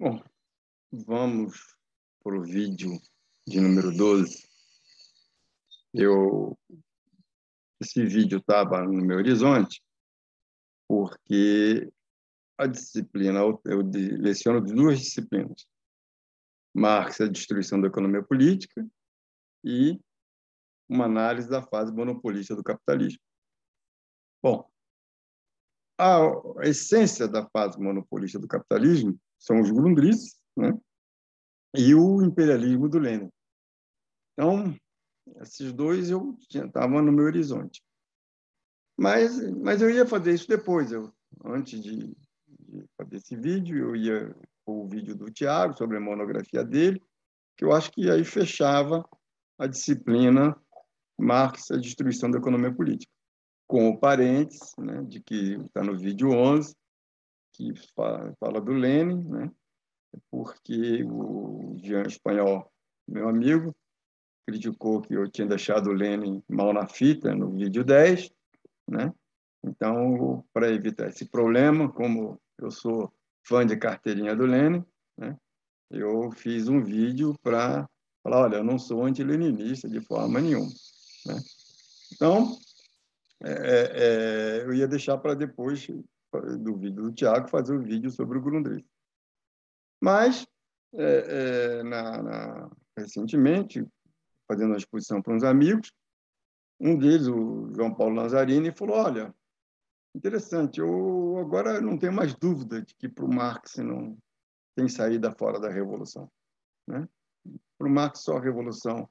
Bom, vamos para o vídeo de número 12. Esse vídeo estava no meu horizonte porque a disciplina, eu leciono duas disciplinas. Marx, a destruição da economia política, e uma análise da fase monopolista do capitalismo. Bom, a essência da fase monopolista do capitalismo são os Grundrisse, né? E o imperialismo do Lenin. Então, esses dois eu estava no meu horizonte. Mas eu ia fazer isso depois. Antes de fazer esse vídeo, eu ia o vídeo do Tiago sobre a monografia dele, que eu acho que aí fechava a disciplina Marx, a destruição da economia política, com o parênteses, né, de que está no vídeo 11, que fala do Lenin, né, porque o Jean Espanhol, meu amigo, criticou que eu tinha deixado o Lenin mal na fita no vídeo 10, né? Então, para evitar esse problema, como eu sou fã de carteirinha do Lenin, né, eu fiz um vídeo para falar, olha, eu não sou antileninista de forma nenhuma, né? Então, eu ia deixar para depois do vídeo do Tiago fazer o vídeo sobre o Grundrisse. Mas, recentemente, fazendo uma exposição para uns amigos, um deles, o João Paulo Lanzarini, falou, olha, interessante, eu agora não tenho mais dúvida de que para o Marx não tem saída fora da revolução, né? Para o Marx só a revolução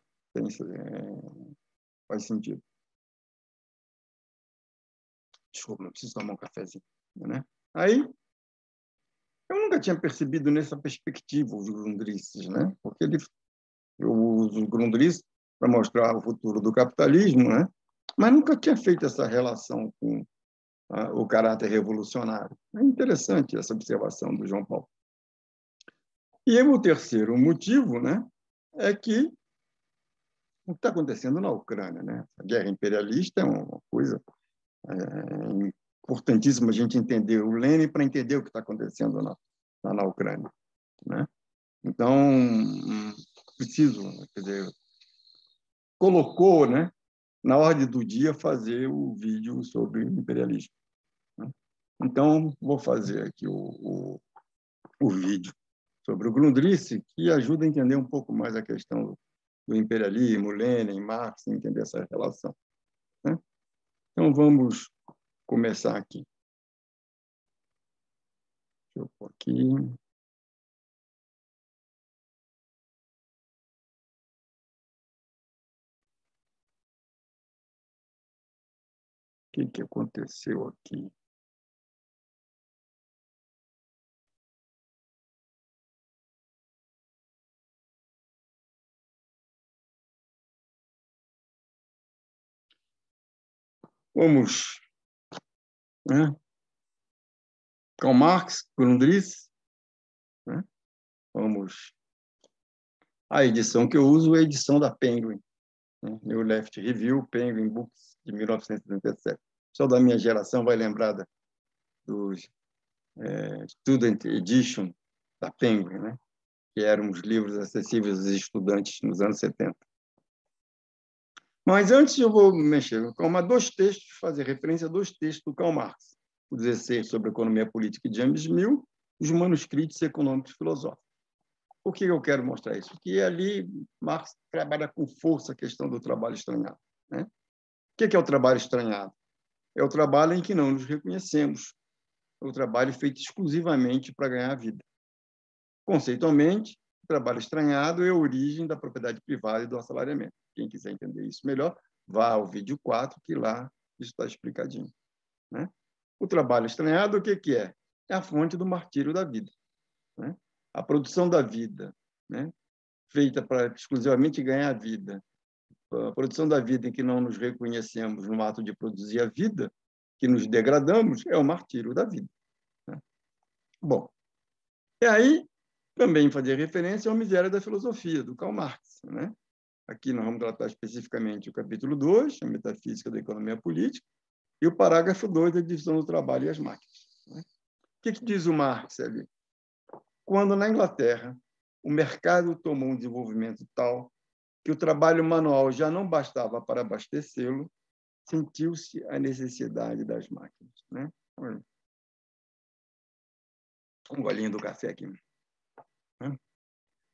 faz sentido. Desculpa, não preciso tomar um cafezinho, né? Aí, eu nunca tinha percebido nessa perspectiva os Grundrisses, né? Porque eu uso os Grundrisses para mostrar o futuro do capitalismo, né? Mas nunca tinha feito essa relação com o caráter revolucionário. É interessante essa observação do João Paulo. E o terceiro motivo, né, é que o que está acontecendo na Ucrânia, né? A guerra imperialista é uma coisa importantíssima a gente entender o Lenin para entender o que está acontecendo na Ucrânia, né? Então, preciso, quer dizer, colocou, né, na ordem do dia fazer o vídeo sobre imperialismo, né? Então, vou fazer aqui o vídeo sobre o Grundrisse, que ajuda a entender um pouco mais a questão do imperialismo, Lenin, Marx, entender essa relação, né? Então, vamos começar aqui. Deixa eu pôr aqui. O que aconteceu aqui? Vamos, né? Karl Marx, Grundrisse, né? Vamos. A edição que eu uso é a edição da Penguin, né? New Left Review, Penguin Books, de 1937. Só da minha geração vai lembrar dos Student Edition da Penguin, né? Que eram os livros acessíveis aos estudantes nos anos 70. Mas antes eu vou mexer com dois textos, fazer referência a dois textos do Karl Marx. O 16 sobre a economia política de James Mill, os manuscritos econômicos filosóficos. Por que eu quero mostrar isso? Porque ali Marx trabalha com força a questão do trabalho estranhado, né? O que é o trabalho estranhado? É o trabalho em que não nos reconhecemos. É o trabalho feito exclusivamente para ganhar a vida. Conceitualmente, o trabalho estranhado é a origem da propriedade privada e do assalariamento. Quem quiser entender isso melhor, vá ao vídeo 4, que lá isso está explicadinho, né? O trabalho estranhado, o que é? É a fonte do martírio da vida, né? A produção da vida, né, feita para exclusivamente ganhar a vida, a produção da vida em que não nos reconhecemos no ato de produzir a vida, que nos degradamos, é o martírio da vida, né? Bom, e aí também fazer referência ao Miséria da Filosofia, do Karl Marx, né? Aqui nós vamos tratar especificamente o capítulo 2, a metafísica da economia política, e o parágrafo 2, a divisão do trabalho e as máquinas, né? O que diz o Marx ali? quando, na Inglaterra, o mercado tomou um desenvolvimento tal que o trabalho manual já não bastava para abastecê-lo, sentiu-se a necessidade das máquinas. Né? Um golinho do café aqui.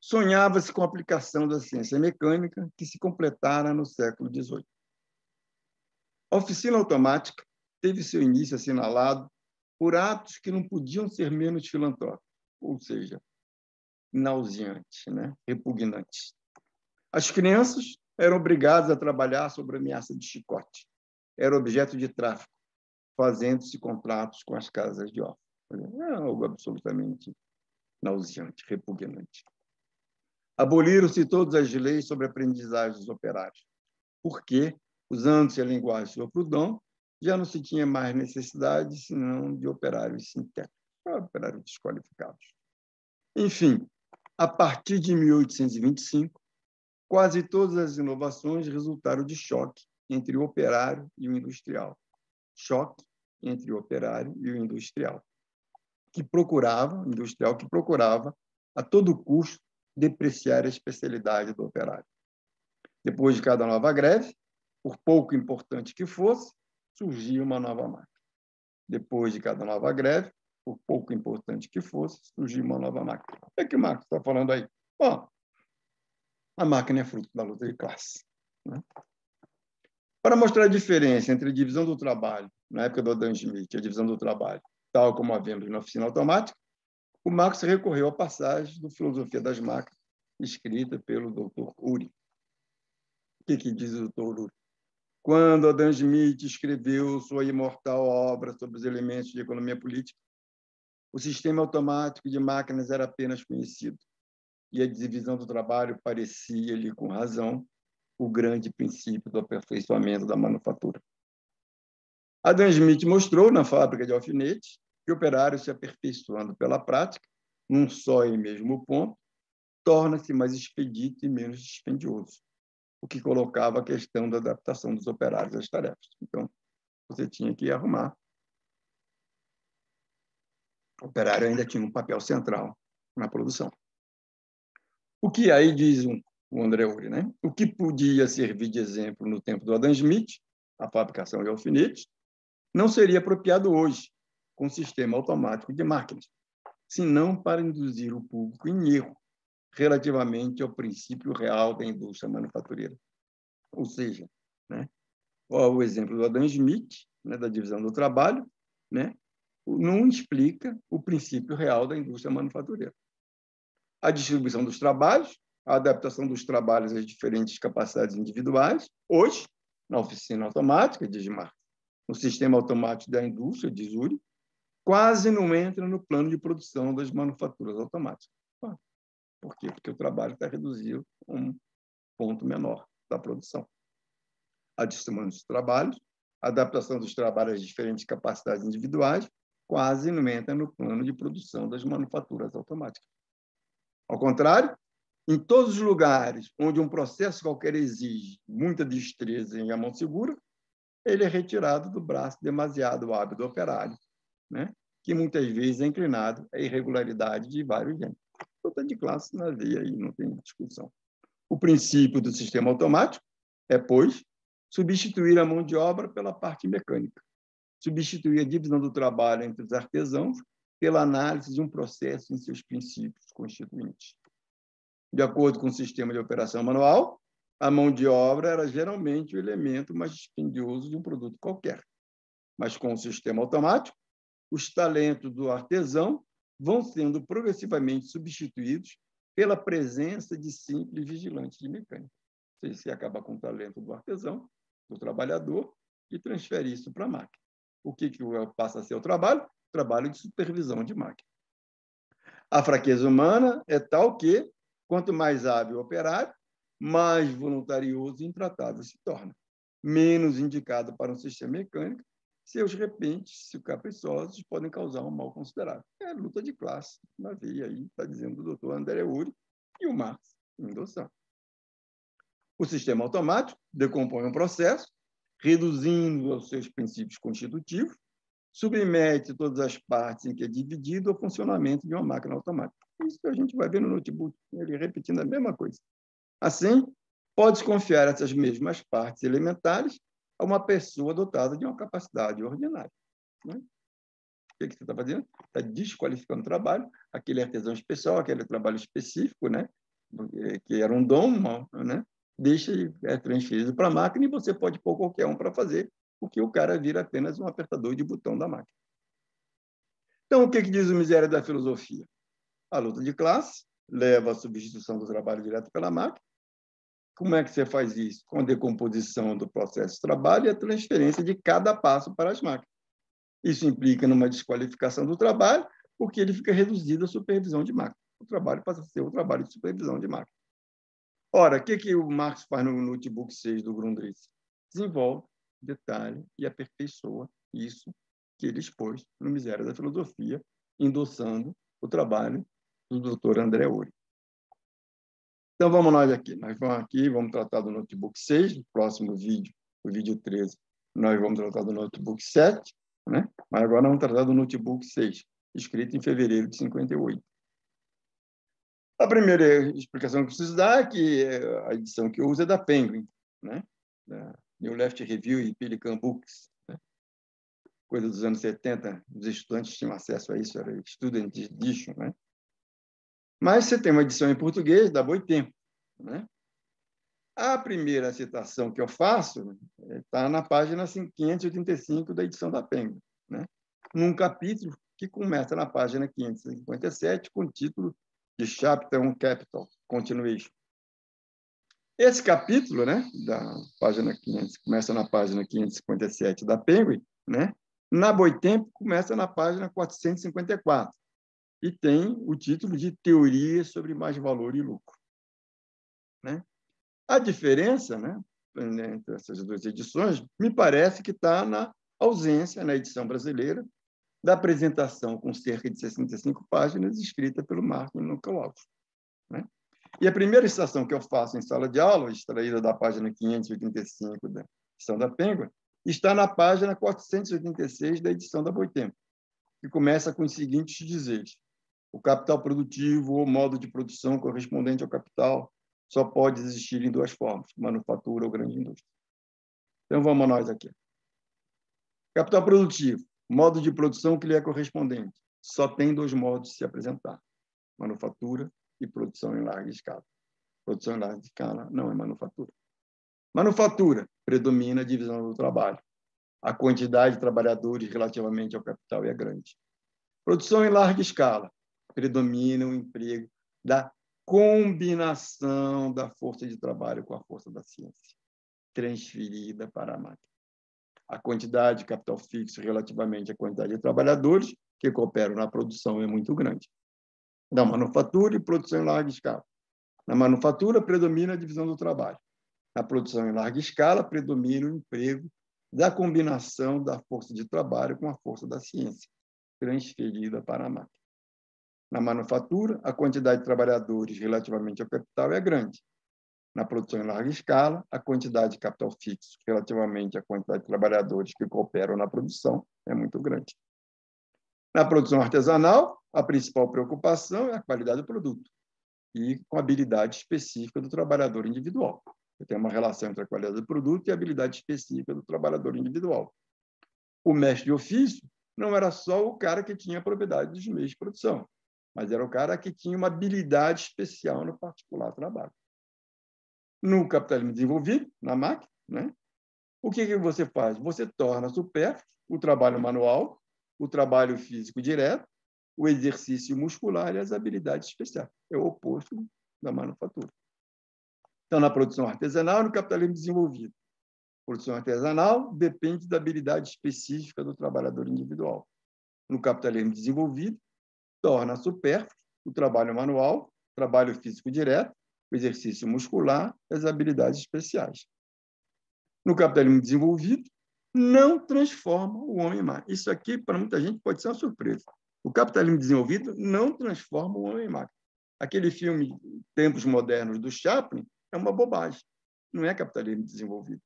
Sonhava-se com a aplicação da ciência mecânica que se completara no século XVIII. A oficina automática teve seu início assinalado por atos que não podiam ser menos filantrópicos, ou seja, nauseantes, né? Repugnantes. As crianças eram obrigadas a trabalhar sob ameaça de chicote. Era objeto de tráfico, fazendo-se contratos com as casas de órfãos. É algo absolutamente nauseante, repugnante. Aboliram-se todas as leis sobre a aprendizagem dos operários, porque, usando-se a linguagem do Proudhon, já não se tinha mais necessidade, senão de operários sintéticos, operários desqualificados. Enfim, a partir de 1825, quase todas as inovações resultaram de choque entre o operário e o industrial. Choque entre o operário e o industrial, que procurava a todo custo depreciar a especialidade do operário. Depois de cada nova greve, por pouco importante que fosse, surgia uma nova máquina. Depois de cada nova greve, por pouco importante que fosse, surgia uma nova máquina. O que é que o Marx está falando aí? Bom, a máquina é fruto da luta de classe. Né? Para mostrar a diferença entre a divisão do trabalho, na época do Adam Smith, a divisão do trabalho, tal como a vemos na oficina automática, o Marx recorreu à passagem do Filosofia das Máquinas, escrita pelo Dr. Uri. O que diz o Dr. Uri? Quando Adam Smith escreveu sua imortal obra sobre os elementos de economia política, o sistema automático de máquinas era apenas conhecido, e a divisão do trabalho parecia-lhe, com razão, o grande princípio do aperfeiçoamento da manufatura. Adam Smith mostrou, na fábrica de alfinetes, que o operário se aperfeiçoando pela prática, num só e mesmo ponto, torna-se mais expedito e menos dispendioso, o que colocava a questão da adaptação dos operários às tarefas. Então, você tinha que arrumar. O operário ainda tinha um papel central na produção. O que aí diz o André Uri, né? O que podia servir de exemplo no tempo do Adam Smith, a fabricação de alfinetes, não seria apropriado hoje, com o sistema automático de máquinas, senão para induzir o público em erro relativamente ao princípio real da indústria manufatureira. Ou seja, né, o exemplo do Adam Smith, né, da divisão do trabalho, né, não explica o princípio real da indústria manufatureira. A distribuição dos trabalhos, a adaptação dos trabalhos às diferentes capacidades individuais, hoje, na oficina automática, diz Marx, no sistema automático da indústria, diz Uri, quase não entra no plano de produção das manufaturas automáticas. Por quê? Porque o trabalho está reduzido a um ponto menor da produção. A distribuição dos trabalhos, a adaptação dos trabalhos às diferentes capacidades individuais, quase não entra no plano de produção das manufaturas automáticas. Ao contrário, em todos os lugares onde um processo qualquer exige muita destreza e a mão segura, ele é retirado do braço demasiado hábil do operário, né? Que muitas vezes é inclinado à irregularidade de vários gêneros. Luta de classe na veia aí, não tem discussão. O princípio do sistema automático é, pois, substituir a mão de obra pela parte mecânica, substituir a divisão do trabalho entre os artesãos pela análise de um processo em seus princípios constituintes. De acordo com o sistema de operação manual, a mão de obra era geralmente o elemento mais dispendioso de um produto qualquer. Mas com o sistema automático, os talentos do artesão vão sendo progressivamente substituídos pela presença de simples vigilantes de mecânica. Você acaba com o talento do artesão, do trabalhador, e transfere isso para a máquina. O que passa a ser o trabalho? Trabalho de supervisão de máquina. A fraqueza humana é tal que, quanto mais hábil o operário, mais voluntarioso e intratável se torna. Menos indicado para um sistema mecânico, seus repentes, se caprichosos, podem causar um mal considerável. É luta de classe, na veia aí, está dizendo o doutor André Uri e o Marx, endossando. O sistema automático decompõe um processo, reduzindo aos seus princípios constitutivos, submete todas as partes em que é dividido ao funcionamento de uma máquina automática. Isso que a gente vai ver no notebook, ele repetindo a mesma coisa. Assim, pode confiar essas mesmas partes elementares a uma pessoa dotada de uma capacidade ordinária. Né? O que você está fazendo? Está desqualificando o trabalho, aquele artesão especial, aquele trabalho específico, né? Que era um dom, né? Deixa é transferido para a máquina e você pode pôr qualquer um para fazer, porque o cara vira apenas um apertador de botão da máquina. Então, o que diz o Miséria da Filosofia? A luta de classe leva à substituição do trabalho direto pela máquina. Como é que você faz isso? Com a decomposição do processo de trabalho e a transferência de cada passo para as máquinas. Isso implica numa desqualificação do trabalho, porque ele fica reduzido à supervisão de máquina. O trabalho passa a ser o trabalho de supervisão de máquina. Ora, o que o Marx faz no notebook 6 do Grundrisse? Desenvolve, detalha e aperfeiçoa isso que ele expôs no Miséria da Filosofia, endossando o trabalho do Dr. André Uri. Então, vamos nós aqui. Nós vamos aqui, vamos tratar do notebook 6, no próximo vídeo, o vídeo 13, nós vamos tratar do notebook 7, né? Mas agora vamos tratar do notebook 6, escrito em fevereiro de 58. A primeira explicação que preciso dar é que a edição que eu uso é da Penguin, né? Da New Left Review e Pelican Books, né? Coisa dos anos 70, os estudantes tinham acesso a isso, era Student Edition, né? Mas você tem uma edição em português da Boitempo, né? A primeira citação que eu faço está na página 585 da edição da Penguin, né? Num capítulo que começa na página 557 com o título de Chapter on Capital, Continuation. Esse capítulo, né, da página 500, começa na página 557 da Penguin, né? Na Boitempo começa na página 454 e tem o título de Teoria sobre Mais Valor e Lucro, né? A diferença, né, entre essas duas edições, me parece que está na ausência, na edição brasileira, da apresentação com cerca de 65 páginas, escrita pelo Martin Nuckelhoff, né? E a primeira citação que eu faço em sala de aula, extraída da página 585 da edição da Penguin, está na página 486 da edição da Boitempo, que começa com os seguintes dizeres: o capital produtivo ou modo de produção correspondente ao capital só pode existir em duas formas, manufatura ou grande indústria. Então, vamos nós aqui. Capital produtivo, modo de produção que lhe é correspondente. Só tem dois modos de se apresentar, manufatura e produção em larga escala. Produção em larga escala não é manufatura. Manufatura predomina a divisão do trabalho. A quantidade de trabalhadores relativamente ao capital é grande. Produção em larga escala predomina o emprego da combinação da força de trabalho com a força da ciência, transferida para a máquina. A quantidade de capital fixo relativamente à quantidade de trabalhadores que cooperam na produção é muito grande. Da manufatura e produção em larga escala. Na manufatura, predomina a divisão do trabalho. Na produção em larga escala, predomina o emprego da combinação da força de trabalho com a força da ciência, transferida para a máquina. Na manufatura, a quantidade de trabalhadores relativamente ao capital é grande. Na produção em larga escala, a quantidade de capital fixo relativamente à quantidade de trabalhadores que cooperam na produção é muito grande. Na produção artesanal, a principal preocupação é a qualidade do produto e com a habilidade específica do trabalhador individual. Tem uma relação entre a qualidade do produto e a habilidade específica do trabalhador individual. O mestre de ofício não era só o cara que tinha a propriedade dos meios de produção, mas era o cara que tinha uma habilidade especial no particular trabalho. No capitalismo desenvolvido, na máquina, né? O que você faz? Você torna supérfluo o trabalho manual, o trabalho físico direto, o exercício muscular e as habilidades especiais. É o oposto da manufatura. Então, na produção artesanal, no capitalismo desenvolvido. A produção artesanal depende da habilidade específica do trabalhador individual. No capitalismo desenvolvido, torna supérfluo o trabalho manual, trabalho físico direto, o exercício muscular e as habilidades especiais. No capitalismo desenvolvido, não transforma o homem em máquina. Isso aqui, para muita gente, pode ser uma surpresa. O capitalismo desenvolvido não transforma o homem em máquina. Aquele filme Tempos Modernos do Chaplin é uma bobagem. Não é capitalismo desenvolvido,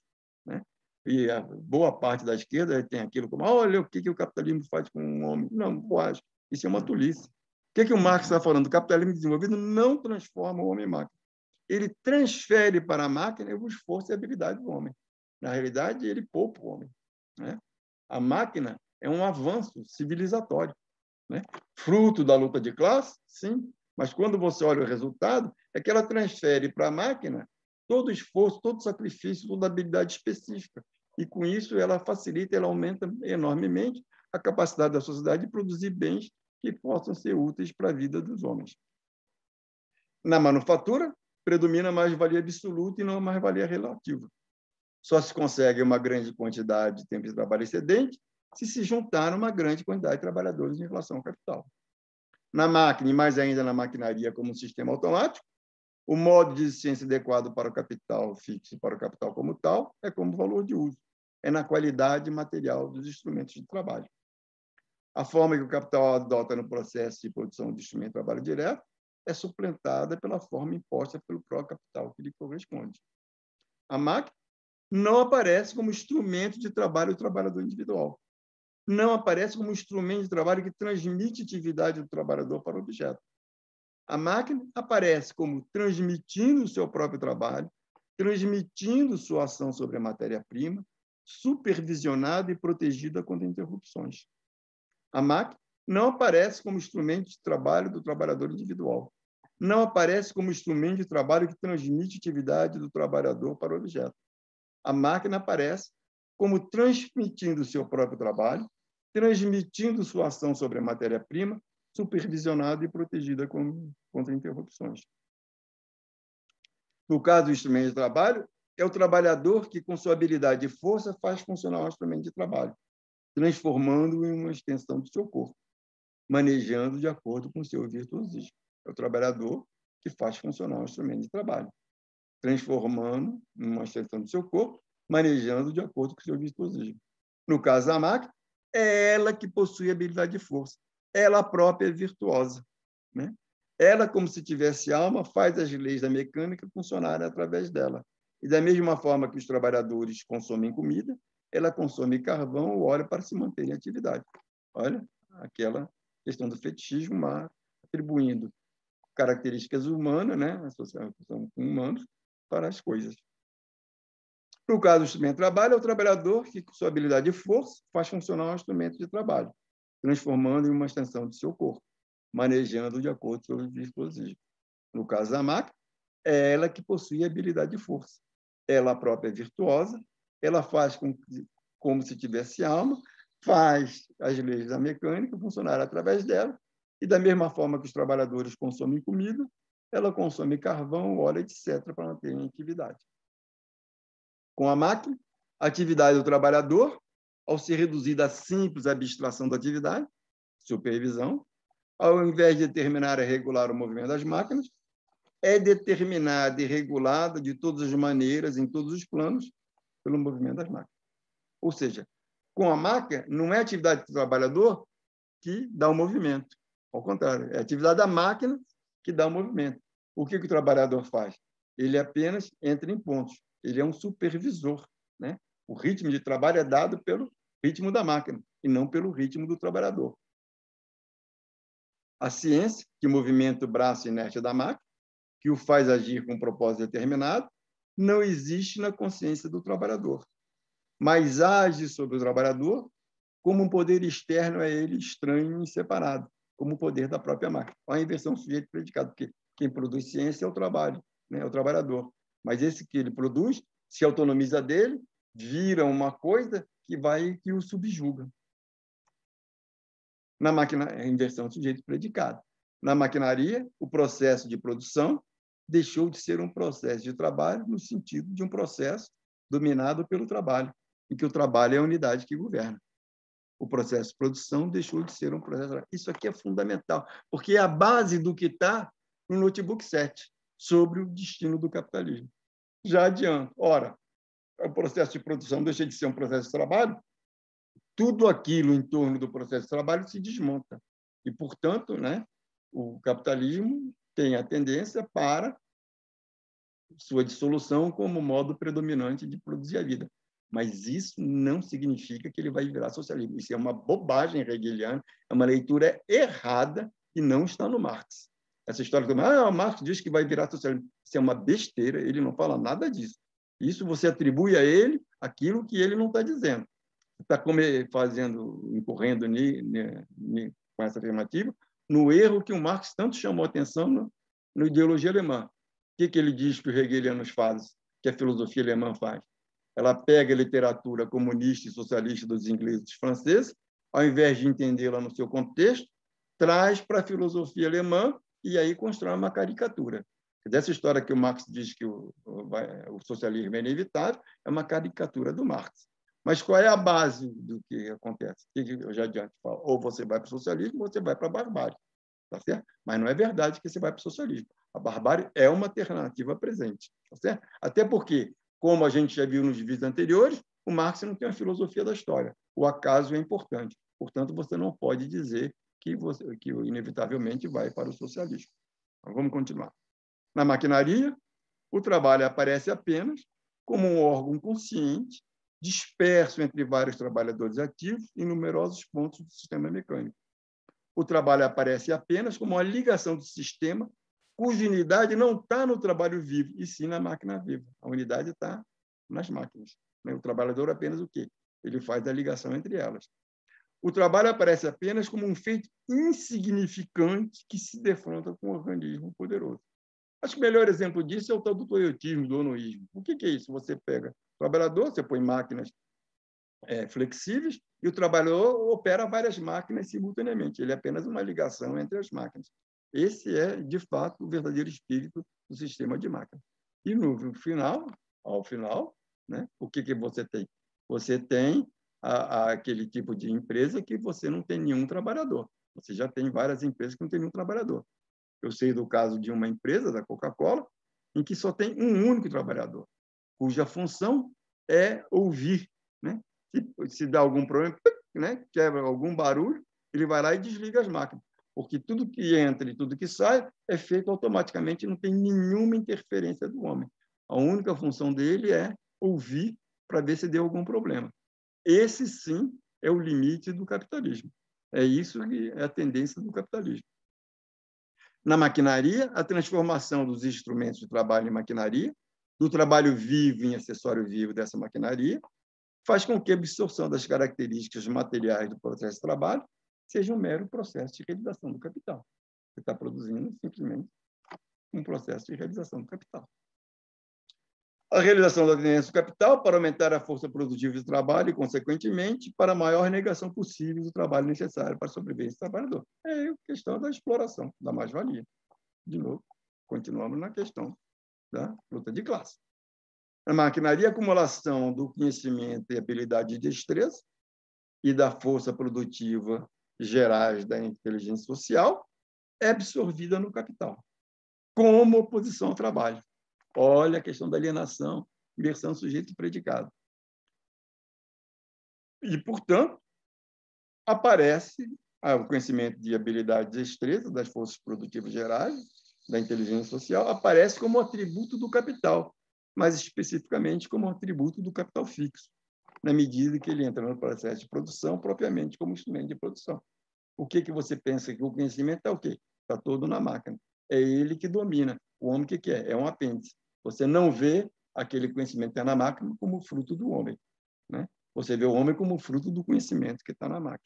né? e a boa parte da esquerda tem aquilo como, olha o que o capitalismo faz com o homem. Não, bobagem. Isso é uma tolice. O que o Marx está falando? O capitalismo desenvolvido não transforma o homem em máquina. Ele transfere para a máquina o esforço e a habilidade do homem. Na realidade, ele poupa o homem, né? A máquina é um avanço civilizatório, né? Fruto da luta de classe, sim, mas quando você olha o resultado, é que ela transfere para a máquina todo o esforço, todo o sacrifício, toda a habilidade específica. E, com isso, ela facilita, ela aumenta enormemente a capacidade da sociedade de produzir bens que possam ser úteis para a vida dos homens. Na manufatura, predomina a mais-valia absoluta e não a mais-valia relativa. Só se consegue uma grande quantidade de tempo de trabalho excedente se juntar uma grande quantidade de trabalhadores em relação ao capital. Na máquina, e mais ainda na maquinaria como um sistema automático, o modo de existência adequado para o capital fixo, para o capital como tal, é como valor de uso. É na qualidade material dos instrumentos de trabalho. A forma que o capital adota no processo de produção de instrumento de trabalho direto é suplantada pela forma imposta pelo próprio capital que lhe corresponde. A máquina não aparece como instrumento de trabalho do trabalhador individual. Não aparece como instrumento de trabalho que transmite atividade do trabalhador para o objeto. A máquina aparece como transmitindo o seu próprio trabalho, transmitindo sua ação sobre a matéria-prima, supervisionada e protegida contra interrupções. A máquina não aparece como instrumento de trabalho do trabalhador individual. Não aparece como instrumento de trabalho que transmite atividade do trabalhador para o objeto. A máquina aparece como transmitindo o seu próprio trabalho, transmitindo sua ação sobre a matéria-prima, supervisionada e protegida contra interrupções. No caso do instrumento de trabalho, é o trabalhador que, com sua habilidade e força, faz funcionar o instrumento de trabalho, transformando-o em uma extensão do seu corpo, manejando de acordo com o seu virtuosismo. É o trabalhador que faz funcionar o instrumento de trabalho, transformando em uma extensão do seu corpo, manejando de acordo com o seu virtuosismo. No caso da máquina, é ela que possui habilidade e força. Ela própria é virtuosa, né? Ela, como se tivesse alma, faz as leis da mecânica funcionarem através dela. E da mesma forma que os trabalhadores consomem comida, ela consome carvão ou óleo para se manter em atividade. Olha, aquela questão do fetichismo, mas atribuindo características humanas, né, associação com humanos, para as coisas. No caso do instrumento de trabalho, é o trabalhador que, com sua habilidade e força, faz funcionar um instrumento de trabalho, transformando em uma extensão de seu corpo, manejando de acordo com o seu virtuosismo. No caso da máquina, é ela que possui habilidade e força. Ela própria é virtuosa, ela faz como se tivesse alma, faz as leis da mecânica funcionar através dela, e da mesma forma que os trabalhadores consomem comida, ela consome carvão, óleo, etc., para manter em atividade. Com a máquina, a atividade do trabalhador, ao ser reduzida à simples abstração da atividade, supervisão, ao invés de determinar e regular o movimento das máquinas, é determinada e regulada de todas as maneiras, em todos os planos, pelo movimento das máquinas. Ou seja, com a máquina, não é a atividade do trabalhador que dá o movimento. Ao contrário, é a atividade da máquina que dá o movimento. O que o trabalhador faz? Ele apenas entra em pontos. Ele é um supervisor, né? O ritmo de trabalho é dado pelo ritmo da máquina e não pelo ritmo do trabalhador. A ciência, que movimenta o braço inerte da máquina, que o faz agir com um propósito determinado, não existe na consciência do trabalhador, mas age sobre o trabalhador como um poder externo a ele, estranho e separado, como o poder da própria máquina. A inversão sujeito-predicado, porque quem produz ciência é o trabalho, né? É o trabalhador. Mas esse que ele produz se autonomiza dele, vira uma coisa que o subjuga. Na máquina, é a inversão sujeito-predicado. Na maquinaria, o processo de produção deixou de ser um processo de trabalho no sentido de um processo dominado pelo trabalho, em que o trabalho é a unidade que governa. O processo de produção deixou de ser um processo. Isso aqui é fundamental, porque é a base do que está no notebook 7, sobre o destino do capitalismo. Já adianto, ora, o processo de produção deixa de ser um processo de trabalho, tudo aquilo em torno do processo de trabalho se desmonta. E, portanto, né, o capitalismo tem a tendência para sua dissolução como modo predominante de produzir a vida. Mas isso não significa que ele vai virar socialismo. Isso é uma bobagem hegeliana, é uma leitura errada que não está no Marx. Essa história que o Marx diz que vai virar socialismo, isso é uma besteira, ele não fala nada disso. Isso você atribui a ele aquilo que ele não está dizendo. Está incorrendo com essa afirmativa no erro que o Marx tanto chamou a atenção no Ideologia Alemã. O que ele diz que os hegelianos fazem, que a filosofia alemã faz? Ela pega a literatura comunista e socialista dos ingleses e dos franceses, ao invés de entendê-la no seu contexto, traz para a filosofia alemã e aí constrói uma caricatura. Dessa história que o Marx diz que o socialismo é inevitável, é uma caricatura do Marx. Mas qual é a base do que acontece? Eu já adianto falo, ou você vai para o socialismo ou você vai para a barbárie. Tá certo? Mas não é verdade que você vai para o socialismo. A barbárie é uma alternativa presente. Tá certo? Até porque, como a gente já viu nos vídeos anteriores, o Marx não tem a filosofia da história. O acaso é importante. Portanto, você não pode dizer que inevitavelmente vai para o socialismo. Então, vamos continuar. Na maquinaria, o trabalho aparece apenas como um órgão consciente, disperso entre vários trabalhadores ativos em numerosos pontos do sistema mecânico. O trabalho aparece apenas como uma ligação do sistema cuja unidade não está no trabalho vivo, e sim na máquina viva. A unidade está nas máquinas. O trabalhador apenas o quê? Ele faz a ligação entre elas. O trabalho aparece apenas como um feito insignificante que se defronta com um organismo poderoso. Acho que o melhor exemplo disso é o tal do toyotismo, do onoísmo. O que é isso? Você pega o trabalhador, você põe máquinas flexíveis, e o trabalhador opera várias máquinas simultaneamente. Ele é apenas uma ligação entre as máquinas. Esse é, de fato, o verdadeiro espírito do sistema de máquinas. E, no final, ao final, né, o que você tem? Você tem aquele tipo de empresa que você não tem nenhum trabalhador. Você já tem várias empresas que não tem nenhum trabalhador. Eu sei do caso de uma empresa, da Coca-Cola, em que só tem um único trabalhador, cuja função é ouvir, né? Se dá algum problema, né? Quebra algum barulho, ele vai lá e desliga as máquinas, porque tudo que entra e tudo que sai é feito automaticamente, não tem nenhuma interferência do homem. A única função dele é ouvir para ver se deu algum problema. Esse, sim, é o limite do capitalismo. É isso que é a tendência do capitalismo. Na maquinaria, a transformação dos instrumentos de trabalho em maquinaria, do trabalho vivo em acessório vivo dessa maquinaria, faz com que a absorção das características materiais do processo de trabalho seja um mero processo de realização do capital. Você está produzindo simplesmente um processo de realização do capital. A realização da tendência do capital para aumentar a força produtiva do trabalho e, consequentemente, para a maior negação possível do trabalho necessário para a sobrevivência do trabalhador. É a questão da exploração, da mais-valia. De novo, continuamos na questão da luta de classe. Na maquinaria, a acumulação do conhecimento e habilidade de destreza e da força produtiva gerais da inteligência social é absorvida no capital, como oposição ao trabalho. Olha a questão da alienação, inversão sujeito e predicado. E, portanto, aparece o conhecimento de habilidade e destreza das forças produtivas gerais da inteligência social, aparece como atributo do capital, mais especificamente como atributo do capital fixo, na medida que ele entra no processo de produção propriamente como instrumento de produção. O que você pensa que o conhecimento é o quê? Está todo na máquina. É ele que domina. O homem o que é? É um apêndice. Você não vê aquele conhecimento que está na máquina como fruto do homem, né? Você vê o homem como fruto do conhecimento que está na máquina.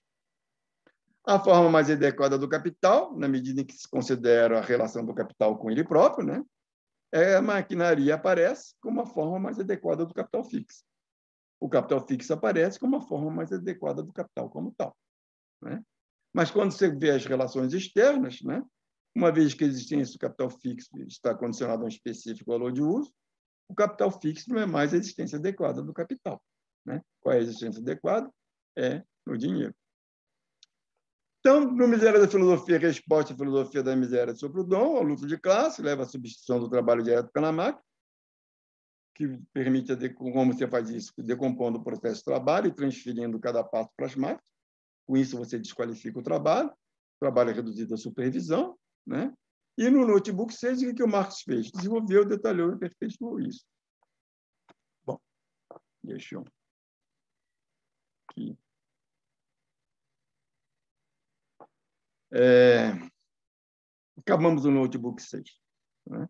A forma mais adequada do capital, na medida em que se considera a relação do capital com ele próprio, né? A maquinaria aparece como a forma mais adequada do capital fixo. O capital fixo aparece como a forma mais adequada do capital como tal, né? Mas quando você vê as relações externas, né? Uma vez que a existência do capital fixo está condicionada a um específico valor de uso, o capital fixo não é mais a existência adequada do capital, né? Qual é a existência adequada? É no dinheiro. Então, no Miséria da Filosofia, a resposta à filosofia da miséria sobre o dom, a luta de classe, leva à substituição do trabalho direto pela máquina, que permite, como você faz isso, decompondo o processo de trabalho e transferindo cada passo para as máquinas. Com isso, você desqualifica o trabalho é reduzido à supervisão, né? E no notebook 6, o que o Marx fez? Desenvolveu, detalhou e aperfeiçoou isso. Bom, deixa eu aqui. Acabamos o notebook 6. Né?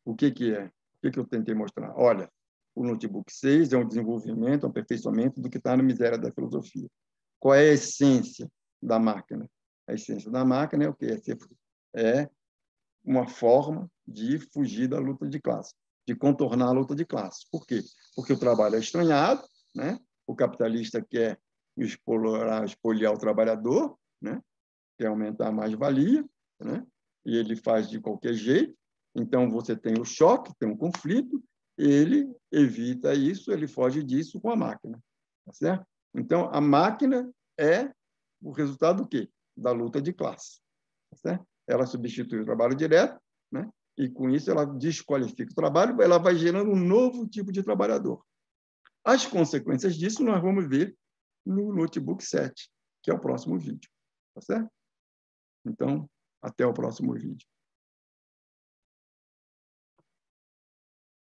O que é? O que eu tentei mostrar? Olha, o notebook 6 é um desenvolvimento, um aperfeiçoamento do que está na miséria da filosofia. Qual é a essência da máquina? A essência da máquina é o quê? É uma forma de fugir da luta de classe, de contornar a luta de classe. Por quê? Porque o trabalho é estranhado, né? O capitalista quer espoliar o trabalhador, né? Quer aumentar a mais-valia, né? E ele faz de qualquer jeito. Então, você tem o choque, tem um conflito, ele evita isso, ele foge disso com a máquina. Tá certo? Então, a máquina é o resultado do quê? Da luta de classe. Tá certo? Ela substitui o trabalho direto, né? E, com isso, ela desqualifica o trabalho, ela vai gerando um novo tipo de trabalhador. As consequências disso nós vamos ver no notebook 7, que é o próximo vídeo. Tá certo? Então, até o próximo vídeo.